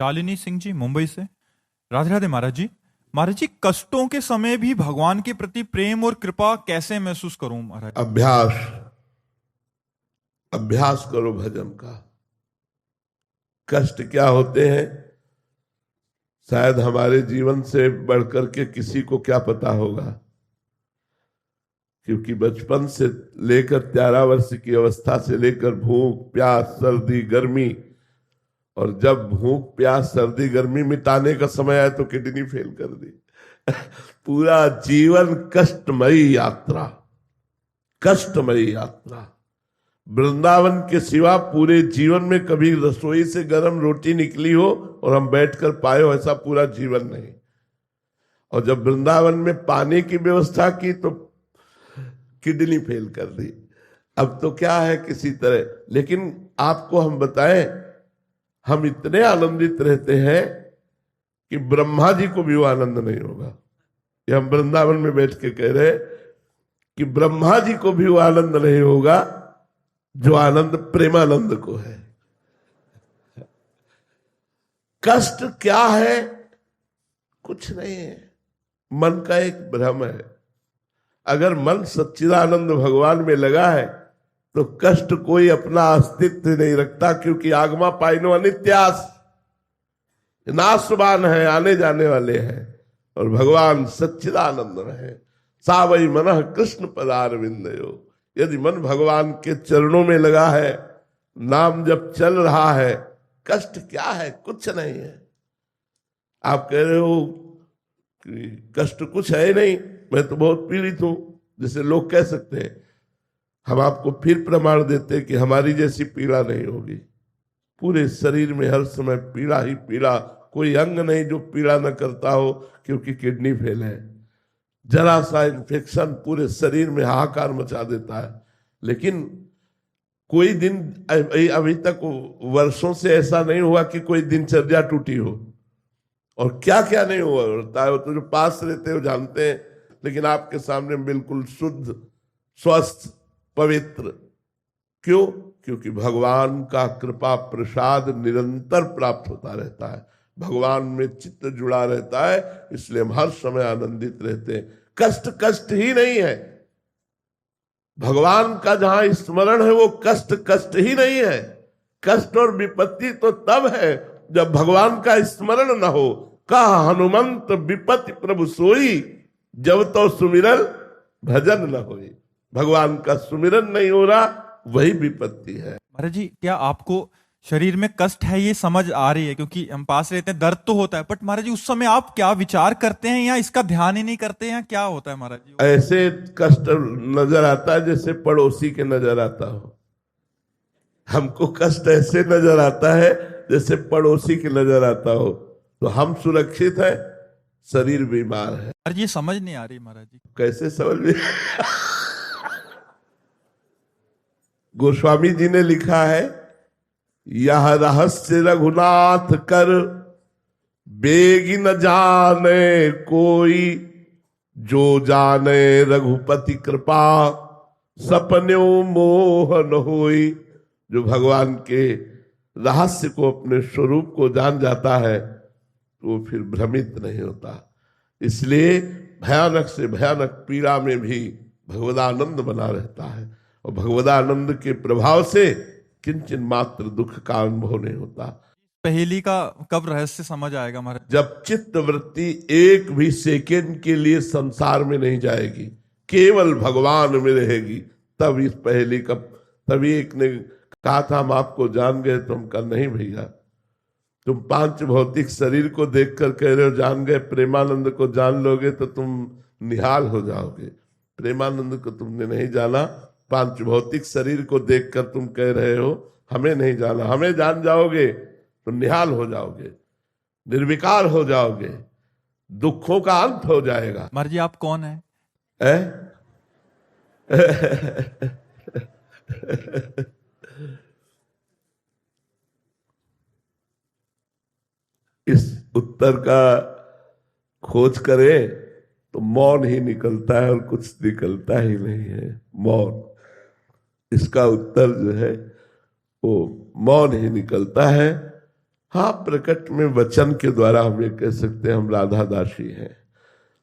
शालिनी सिंह जी मुंबई से। राधे राधे महाराज जी। महाराज जी, कष्टों के समय भी भगवान के प्रति प्रेम और कृपा कैसे महसूस करूं महाराज? अभ्यास अभ्यास करो भजन का। कष्ट क्या होते हैं शायद हमारे जीवन से बढ़कर के किसी को क्या पता होगा, क्योंकि बचपन से लेकर 13 वर्ष की अवस्था से लेकर भूख प्यास सर्दी गर्मी, और जब भूख प्यास सर्दी गर्मी मिटाने का समय आया तो किडनी फेल कर दी। पूरा जीवन कष्टमयी यात्रा, कष्टमयी यात्रा। वृंदावन के सिवा पूरे जीवन में कभी रसोई से गर्म रोटी निकली हो और हम बैठकर पाए हो, ऐसा पूरा जीवन नहीं। और जब वृंदावन में पानी की व्यवस्था की तो किडनी फेल कर दी। अब तो क्या है किसी तरह, लेकिन आपको हम बताएं, हम इतने आनंदित रहते हैं कि ब्रह्मा जी को भी वो आनंद नहीं होगा। ये हम वृंदावन में बैठ के कह रहे कि ब्रह्मा जी को भी वो आनंद नहीं होगा जो आनंद प्रेमानंद को है। कष्ट क्या है? कुछ नहीं है, मन का एक भ्रम है। अगर मन सच्चिदानंद भगवान में लगा है तो कष्ट कोई अपना अस्तित्व नहीं रखता, क्योंकि आगमा पाइनो अनित्यास, नाशवान है, आने जाने वाले हैं। और भगवान सच्चिदानंद रहे। सावई मनः कृष्ण पदारविंदयो। यदि मन भगवान के चरणों में लगा है, नाम जब चल रहा है, कष्ट क्या है? कुछ नहीं है। आप कह रहे हो कि कष्ट कुछ है नहीं, मैं तो बहुत पीड़ित हूं, जैसे लोग कह सकते हैं। हम आपको फिर प्रमाण देते कि हमारी जैसी पीड़ा नहीं होगी। पूरे शरीर में हर समय पीड़ा ही पीड़ा, कोई अंग नहीं जो पीड़ा न करता हो, क्योंकि किडनी फेल है। जरा सा इन्फेक्शन पूरे शरीर में हाहाकार मचा देता है। लेकिन कोई दिन अभी तक वर्षों से ऐसा नहीं हुआ कि कोई दिनचर्या टूटी हो। और क्या क्या नहीं हुआ होता है, वो तो जो पास रहते हो जानते हैं। लेकिन आपके सामने बिल्कुल शुद्ध स्वस्थ पवित्र। क्यों? क्योंकि भगवान का कृपा प्रसाद निरंतर प्राप्त होता रहता है, भगवान में चित्त जुड़ा रहता है, इसलिए हम हर समय आनंदित रहते हैं। कष्ट कष्ट ही नहीं है। भगवान का जहां स्मरण है वो कष्ट कष्ट ही नहीं है। कष्ट और विपत्ति तो तब है जब भगवान का स्मरण न हो। कहा हनुमंत विपत्ति प्रभु सोई, जब तो सुमिरन भजन न होई। भगवान का सुमिरन नहीं हो रहा, वही विपत्ति है। महाराज जी, क्या आपको शरीर में कष्ट है ये समझ आ रही है? क्योंकि हम पास रहते हैं, दर्द तो होता है, बट महाराज जी उस समय आप क्या विचार करते हैं, या इसका ध्यान ही नहीं करते हैं, क्या होता है महाराज जी? ऐसे कष्ट नजर आता है जैसे पड़ोसी के नजर आता हो। हमको कष्ट ऐसे नजर आता है जैसे पड़ोसी के नजर आता हो। तो हम सुरक्षित हैं, शरीर बीमार है। महाराज ये समझ नहीं आ रही महाराज जी। कैसे समझ में? गोस्वामी जी ने लिखा है, यह रहस्य रघुनाथ कर बेगी न जाने कोई, जो जाने रघुपति कृपा सपन्यों मोह न होई। जो भगवान के रहस्य को, अपने स्वरूप को जान जाता है तो वो फिर भ्रमित नहीं होता। इसलिए भयानक से भयानक पीड़ा में भी भगवदानंद बना रहता है। और भगवदानंद के प्रभाव से किंचन मात्र दुख का अनुभव नहीं होता। पहेली का कब रहस्य समझ आएगा महाराज? जब चित्त वृत्ति एक भी सेकेंड के लिए संसार में नहीं जाएगी, केवल भगवान में रहेगी, तब इस पहेली का। तभी एक ने कहा था, हम आपको जान गए। तो हम कहा, नहीं भैया, तुम 5 भौतिक शरीर को देखकर कह रहे हो जान गए, प्रेमानंद को जान लोगे तो तुम निहाल हो जाओगे। प्रेमानंद को तुमने नहीं जाना, 5 भौतिक शरीर को देखकर तुम कह रहे हो हमें नहीं जाना। हमें जान जाओगे तो निहाल हो जाओगे, निर्विकार हो जाओगे, दुखों का अंत हो जाएगा। महाराज जी आप कौन है? इस उत्तर का खोज करें तो मौन ही निकलता है, और कुछ निकलता ही नहीं है। मौन, इसका उत्तर जो है वो मौन ही निकलता है। हाँ, प्रकट में वचन के द्वारा हम ये कह सकते हैं हम राधा दासी हैं,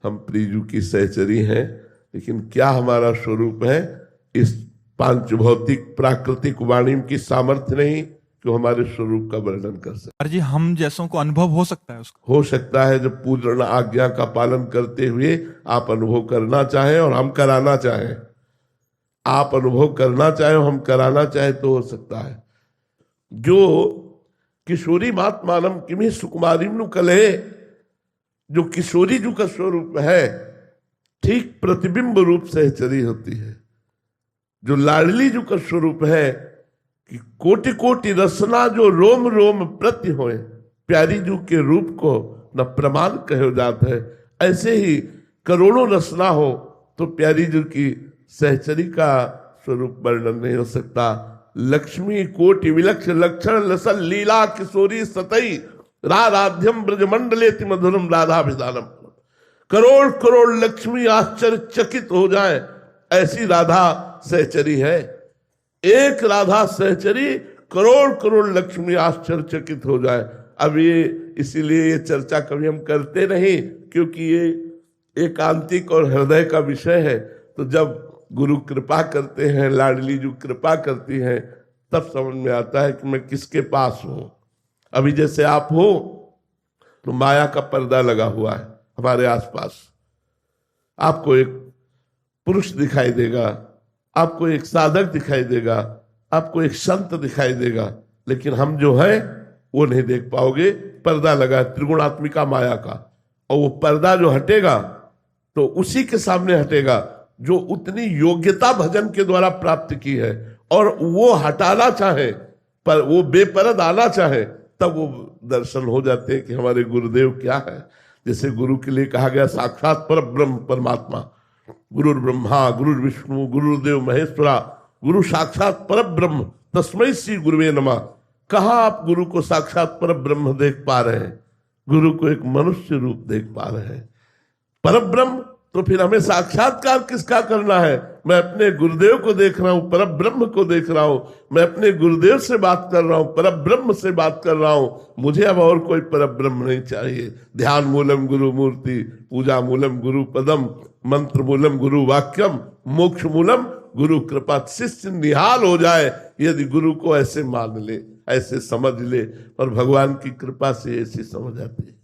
हम प्रियजू की सहचरी हैं, लेकिन क्या हमारा स्वरूप है? इस पांच भौतिक प्राकृतिक वाणी की सामर्थ्य नहीं कि हमारे स्वरूप का वर्णन कर सके। महाराज जी, हम जैसों को अनुभव हो सकता है उसका? हो सकता है, जब पूर्ण आज्ञा का पालन करते हुए आप अनुभव करना चाहें और हम कराना चाहें। आप अनुभव करना चाहें और हम कराना चाहें तो हो सकता है। जो किशोरी मात्मानम किमी सुकुमारी नु कले, जो किशोरी जू का स्वरूप है, ठीक प्रतिबिंब रूप सहचरी होती है। जो लाडली जू का स्वरूप है कि कोटि कोटि रसना जो रोम रोम प्रति होए, प्यारी जू के रूप को न प्रमाण कहो जात है। ऐसे ही करोड़ों रसना हो तो प्यारी जू की सहचरी का स्वरूप वर्णन नहीं हो सकता। लक्ष्मी कोटि विलक्ष लक्षण लसल लीला किशोरी सतई राधाध्यम ब्रजमंडलेति मधुरम राधा विधानम। करोड़ करोड़ लक्ष्मी आश्चर्यचकित हो जाए, ऐसी राधा सहचरी है। एक राधा सहचरी करोड़ करोड़ लक्ष्मी आश्चर्यचकित हो जाए। अब ये इसीलिए ये चर्चा कभी हम करते नहीं, क्योंकि ये एकांतिक और हृदय का विषय है। तो जब गुरु कृपा करते हैं, लाडली जो कृपा करती हैं, तब समझ में आता है कि मैं किसके पास हूं। अभी जैसे आप हो तो माया का पर्दा लगा हुआ है हमारे आसपास। आपको एक पुरुष दिखाई देगा, आपको एक साधक दिखाई देगा, आपको एक संत दिखाई देगा, लेकिन हम जो है वो नहीं देख पाओगे। पर्दा लगा त्रिगुणात्मिका माया का, और वो पर्दा जो हटेगा तो उसी के सामने हटेगा जो उतनी योग्यता भजन के द्वारा प्राप्त की है। और वो हटाना चाहे, पर वो बेपरद आना चाहे, तब वो दर्शन हो जाते हैं कि हमारे गुरुदेव क्या है। जैसे गुरु के लिए कहा गया साक्षात पर ब्रह्म परमात्मा, गुरु ब्रह्मा गुरु विष्णु गुरुदेव महेश्वरा, गुरु साक्षात पर ब्रह्म तस्मै श्री गुरुवे नमः। कहाँ आप गुरु को साक्षात पर ब्रह्म देख पा रहे हैं? गुरु को एक मनुष्य रूप देख पा रहे हैं। पर ब्रह्म, तो फिर हमें साक्षात्कार किसका करना है? मैं अपने गुरुदेव को देख रहा हूं, पर ब्रह्म को देख रहा हूं। मैं अपने गुरुदेव से बात कर रहा हूं, पर ब्रह्म से बात कर रहा हूं। मुझे अब और कोई पर ब्रह्म नहीं चाहिए। ध्यान मूलम गुरु मूर्ति, पूजा मूलम गुरु पदम, मंत्र मूलम गुरु वाक्यम, मोक्ष मूलम गुरु कृपा। शिष्य निहाल हो जाए यदि गुरु को ऐसे मान ले, ऐसे समझ ले, और भगवान की कृपा से ऐसी समझ आती है।